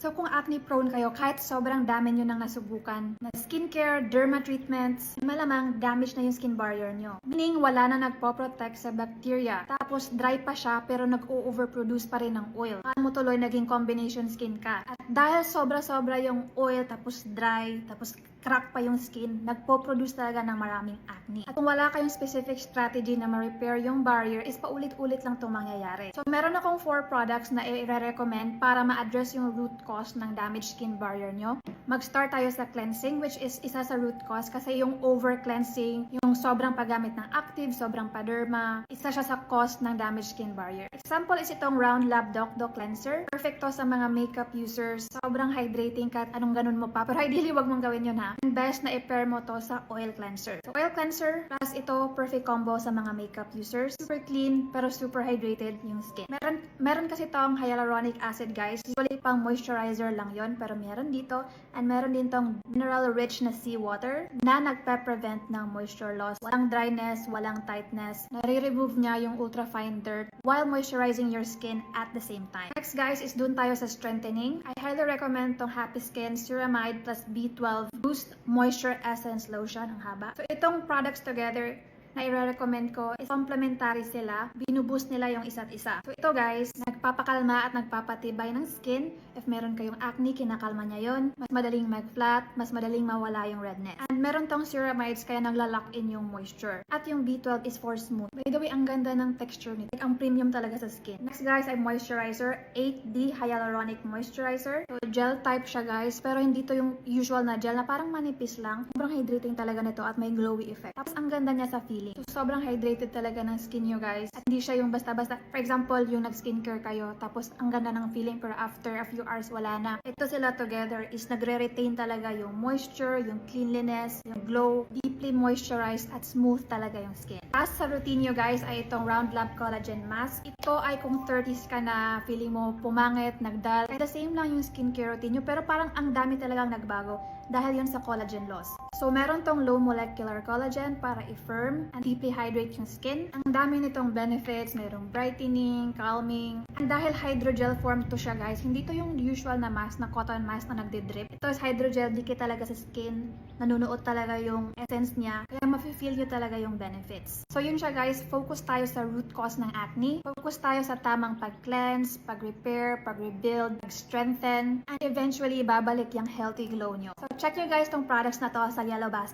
So kung acne prone kayo, kahit sobrang dami nyo nang nasubukan na skincare, derma treatments, malamang damage na yung skin barrier nyo. Meaning wala na nagpo-protect sa bacteria. Tapos dry pa siya pero nag-overproduce pa rin ng oil. Paano mo tuloy naging combination skin ka? At dahil sobra-sobra yung oil, tapos dry, tapos crack pa yung skin, nagpo-produce talaga ng maraming acne. At kung wala kayong specific strategy na ma-repair yung barrier, is paulit-ulit lang itong mangyayari. So meron akong 4 products na i-recommend para ma-address yung root cause ng damaged skin barrier nyo. Mag-start tayo sa cleansing, which is isa sa root cause kasi yung over-cleansing, yung sobrang paggamit ng active, sobrang paderma, isa siya sa cause ng damaged skin barrier. Example is itong Round Lab Doc Doc Cleanser. Perfect to sa mga makeup users. Sobrang hydrating kahit anong ganun mo pa. Pero ideally, wag mong gawin yun ha. And best na i-pair mo to sa oil cleanser. So, oil cleanser, plus ito, perfect combo sa mga makeup users. Super clean, pero super hydrated yung skin. Meron kasi tong hyaluronic acid, guys. Usually pang moisturizer lang yon, pero meron dito. And meron din tong mineral-rich na seawater na nagpe-prevent ng moisture loss. Walang dryness, walang tightness. Nare-remove niya yung ultra-fine dirt while moisturizing your skin at the same time. Next, guys, is dun tayo sa strengthening. I highly recommend tong Happy Skin Ceramide plus B12 Boost Moisture Essence Lotion. Ang haba. So, itong products together na i-recommend ko is complementary sila. Binuboost nila yung isa't isa. So ito guys, nagpapakalma at nagpapatibay ng skin. If meron kayong acne, kinakalma niya yon. Mas madaling mag-flat, mas madaling mawala yung redness. And meron tong ceramides kaya nagla-lock in yung moisture. At yung B12 is for smooth. By the way, ang ganda ng texture nito. Like, ang premium talaga sa skin. Next guys ay moisturizer. 8D Hyaluronic Moisturizer. So gel type siya guys, pero hindi to yung usual na gel na parang manipis lang. Sobrang hydrating talaga nito at may glowy effect. Tapos ang ganda niya sa feeling. So, sobrang hydrated talaga ng skin nyo guys. At hindi siya yung basta-basta. For example, yung nag-skincare kayo, tapos ang ganda ng feeling pero after a few hours wala na. Ito sila together is nagre-retain talaga yung moisture, yung cleanliness, yung glow, deeply moisturized at smooth talaga yung skin. Last sa routine nyo guys ay itong Round Lab Collagen Mask. Ito ay kung 30s ka na, feeling mo pumangit, nagdal. At the same lang yung skincare routine nyo pero parang ang dami talagang nagbago dahil yun sa collagen loss. So, meron tong low molecular collagen para i-firm and deeply hydrate yung skin. Ang dami nitong benefits, merong brightening, calming. And dahil hydrogel form to siya guys, hindi to yung usual na mask, na cotton mask na nagdi-drip. Ito is hydrogel, dikit talaga sa skin, nanunuot talaga yung essence niya, kaya mafe-feel nyo talaga yung benefits. So yun siya guys, focus tayo sa root cause ng acne. Focus tayo sa tamang pag-cleanse, pag-repair, pag-rebuild, pag-strengthen, and eventually babalik yung healthy glow nyo. So check nyo guys tong products na to sa Yellow Basket.